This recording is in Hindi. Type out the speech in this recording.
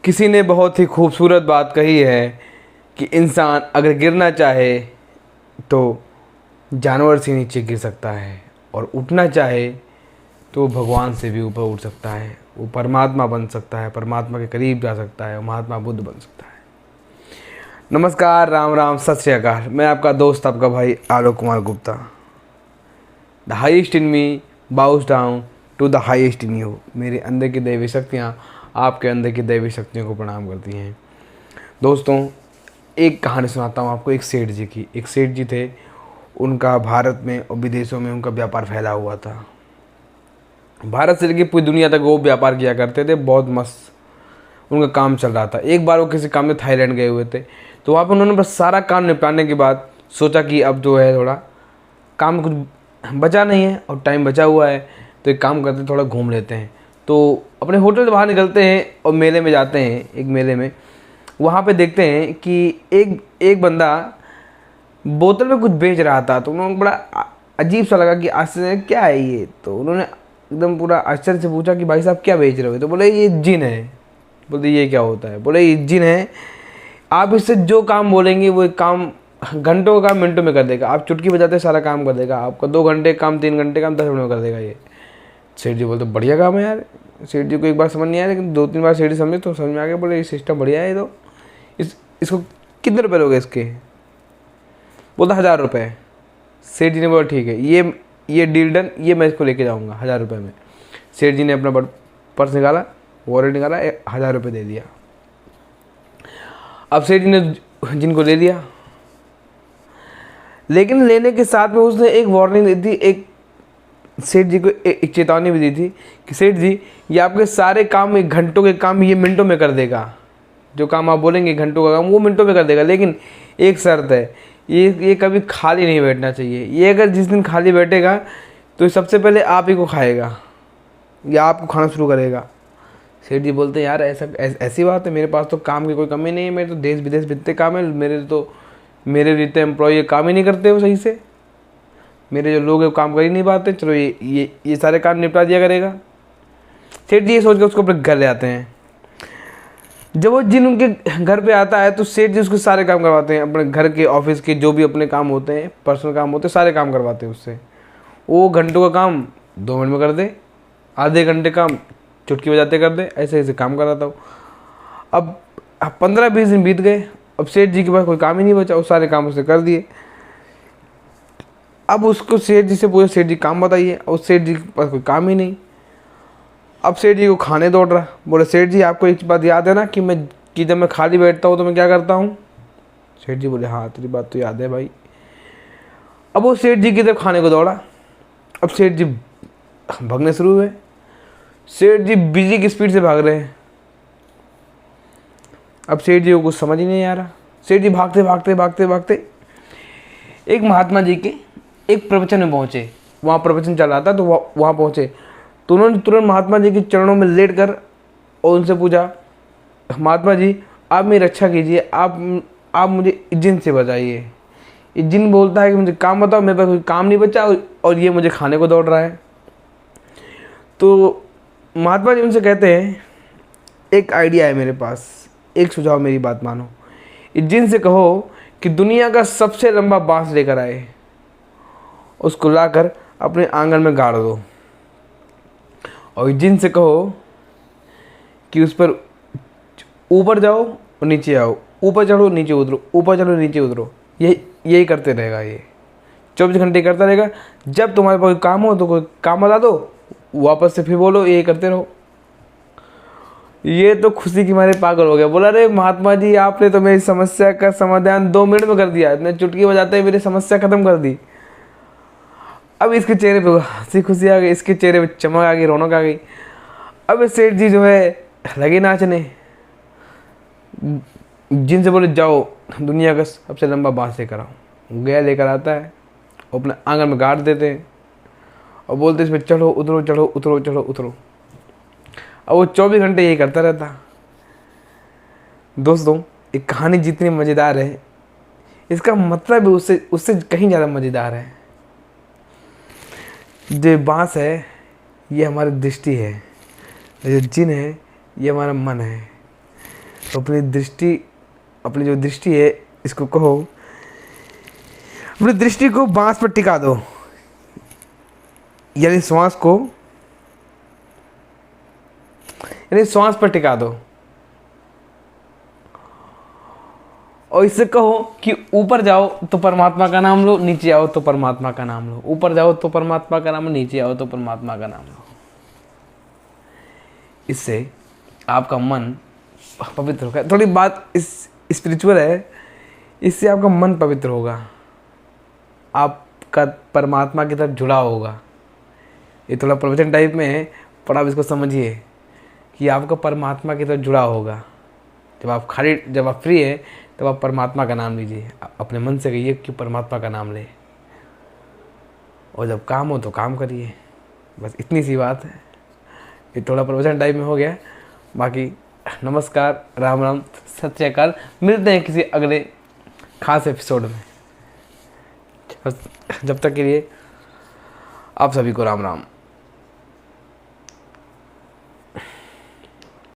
किसी ने बहुत ही खूबसूरत बात कही है कि इंसान अगर गिरना चाहे तो जानवर से नीचे गिर सकता है, और उठना चाहे तो भगवान से भी ऊपर उठ सकता है। वो परमात्मा बन सकता है, परमात्मा के करीब जा सकता है, महात्मा बुद्ध बन सकता है। नमस्कार, राम राम, सत श्री अकाल। मैं आपका दोस्त, आपका भाई Alok Kumar Gupta. The highest in me bows down to the highest in you. मेरे अंदर की दैवी शक्तियाँ आपके अंदर की दैवी शक्तियों को प्रणाम करती हैं। दोस्तों, एक कहानी सुनाता हूँ आपको एक सेठ जी की। एक सेठ जी थे, उनका भारत में और विदेशों में उनका व्यापार फैला हुआ था। भारत से लेकर पूरी दुनिया तक वो व्यापार किया करते थे। बहुत मस्त उनका काम चल रहा था। एक बार वो किसी काम में थाईलैंड गए हुए थे, तो वहाँ पर उन्होंने बस सारा काम निपटाने के बाद सोचा कि अब जो है थोड़ा काम कुछ बचा नहीं है और टाइम बचा हुआ है, तो एक काम करते थोड़ा घूम लेते हैं। तो अपने होटल से बाहर निकलते हैं और मेले में जाते हैं। एक मेले में वहाँ पे देखते हैं कि एक बंदा बोतल में कुछ बेच रहा था। तो उन्होंने बड़ा अजीब सा लगा कि आश्चर्य क्या है ये। तो उन्होंने एकदम पूरा आश्चर्य से पूछा कि भाई साहब क्या बेच रहे हो? तो बोले ये जिन है। बोलते ये क्या होता है? बोले ये जिन है, आप इससे जो काम बोलेंगे वो एक काम घंटों का काम मिनटों में कर देगा। आप चुटकी बजाते सारा काम कर देगा। आपका 2 घंटे काम, 3 घंटे काम 10 मिनट में कर देगा ये। सेठ जी बोलते बढ़िया काम है यार। सेठ जी को एक बार समझ नहीं आया, लेकिन 2-3 बार सेठ जी समझे तो समझ में आ गया। बोले ये सिस्टम बढ़िया है। तो इसको कितने रुपये लोगे इसके? बोलता 1000 रुपये। सेठ जी ने बोला ठीक है, ये डील डन, ये मैं इसको लेके जाऊँगा 1000 रुपये में। सेठ जी ने अपना पर्स निकाला, वॉलेट निकाला, 1000 रुपये दे दिया। अब सेठ जी ने जिनको ले लिया, लेकिन लेने के साथ में उसने एक वार्निंग दी थी, एक सेठ जी को एक चेतावनी भी दी थी कि सेठ जी ये आपके सारे काम, 1 घंटों के काम ये मिनटों में कर देगा। जो काम आप बोलेंगे 1 घंटों का काम वो मिनटों में कर देगा, लेकिन एक शर्त है, ये कभी खाली नहीं बैठना चाहिए। ये अगर जिस दिन खाली बैठेगा तो सबसे पहले आप ही को खाएगा या आपको खाना शुरू करेगा। सेठ जी बोलते हैं यार ऐसी बात है, मेरे पास तो काम की कोई कमी नहीं है। मेरे तो देश विदेश बितने काम है। मेरे जितने एम्प्लॉय काम ही नहीं करते हो सही से। मेरे जो लोग हैं काम कर ही नहीं पाते। चलो ये सारे काम निपटा दिया करेगा। सेठ जी ये सोच कर उसको अपने घर ले आते हैं। जब वो जिन उनके घर पे आता है तो सेठ जी उसके सारे काम करवाते हैं। अपने घर के, ऑफिस के जो भी अपने काम होते हैं, पर्सनल काम होते हैं, सारे काम करवाते हैं उससे। वो घंटों का काम 2 मिनट में कर दे, आधे घंटे काम चुटकी बजाते कर दे। ऐसे ऐसे काम कराता हूँ। अब 15-20 दिन बीत गए। अब सेठ जी के पास कोई काम ही नहीं बचा। वो सारे काम उसने कर दिए। अब उसको सेठ जी से पूछा, सेठ जी काम बताइए। और सेठ जी के पास कोई काम ही नहीं। अब सेठ जी को खाने दौड़ रहा। बोले सेठ जी आपको एक बात याद है ना कि जब मैं खाली बैठता हूँ तो मैं क्या करता हूँ? सेठ जी बोले हाँ तेरी बात तो याद है भाई। अब वो सेठ जी की तरफ खाने को दौड़ा। अब सेठ जी भागने शुरू हुए। सेठ जी बिजली की स्पीड से भाग रहे हैं। अब सेठ जी को कुछ समझ ही नहीं आ रहा। सेठ जी भागते भागते भागते भागते एक महात्मा जी के एक प्रवचन में पहुँचे। वहाँ प्रवचन चल रहा था तो वहाँ पहुँचे। तो उन्होंने तुरंत महात्मा जी के चरणों में लेट कर और उनसे पूछा, महात्मा जी आप मेरी रक्षा कीजिए, आप मुझे जिन से बचाइए। ये जिन बोलता है कि मुझे काम बताओ, मेरे पास कोई काम नहीं बचा और ये मुझे खाने को दौड़ रहा है। तो महात्मा जी उनसे कहते हैं एक आइडिया है मेरे पास, एक सुझाव, मेरी बात मानो। इस जिन से कहो कि दुनिया का सबसे लंबा बांस लेकर आए, उसको लाकर अपने आंगन में गाड़ दो। और इस जिन से कहो कि उस पर ऊपर जाओ और नीचे आओ, ऊपर चढ़ो नीचे उतरो, ऊपर चढ़ो नीचे उतरो। यही करते रहेगा। ये 24 घंटे करता रहेगा। जब तुम्हारे पास कोई काम हो तो कोई काम बता दो, वापस से फिर बोलो, यही करते रहो। ये तो खुशी की मारे पागल हो गया। बोला अरे महात्मा जी आपने तो मेरी समस्या का समाधान 2 मिनट में कर दिया। इतने चुटकी बजाते मेरी समस्या खत्म कर दी। अब इसके चेहरे पे हंसी खुशी आ गई, इसके चेहरे पे चमक आ गई, रौनक आ गई। अब सेठ जी जो है लगे नाचने। जिनसे बोले जाओ दुनिया का सबसे लंबा बांस लेकर आओ। गया लेकर आता है, अपने आंगन में गाड़ देते हैं और बोलते इसमें चढ़ो उतरो, चढ़ो उतरो, चढ़ो उतरो। अब वो 24 घंटे यही करता रहता। दोस्तों, एक कहानी जितनी मज़ेदार है, इसका मतलब भी उससे कहीं ज़्यादा मज़ेदार है। जो बांस है ये हमारी दृष्टि है, जो जिन है ये हमारा मन है। तो अपनी जो दृष्टि है, इसको कहो, अपनी दृष्टि को बांस पर टिका दो, यानी श्वास पर टिका दो। और इससे कहो कि ऊपर जाओ तो परमात्मा का नाम लो, नीचे आओ तो परमात्मा का नाम लो, ऊपर जाओ तो परमात्मा का नाम लो, नीचे आओ तो परमात्मा का नाम लो। इससे आपका मन पवित्र होगा। थोड़ी बात इस स्पिरिचुअल है, इससे आपका मन पवित्र होगा, आपका परमात्मा की तरफ जुड़ा होगा। ये थोड़ा प्रवचन टाइप में है, पर आप इसको समझिए कि आपका परमात्मा की तरफ जुड़ा होगा। जब आप फ्री है तब आप परमात्मा का नाम लीजिए, अपने मन से कहिए कि परमात्मा का नाम ले, और जब काम हो तो काम करिए। बस इतनी सी बात है। ये थोड़ा प्रवचन टाइप में हो गया। बाकी नमस्कार, राम राम, सत श्री अकाल। मिलते हैं किसी अगले खास एपिसोड में। जब तक के लिए आप सभी को राम राम।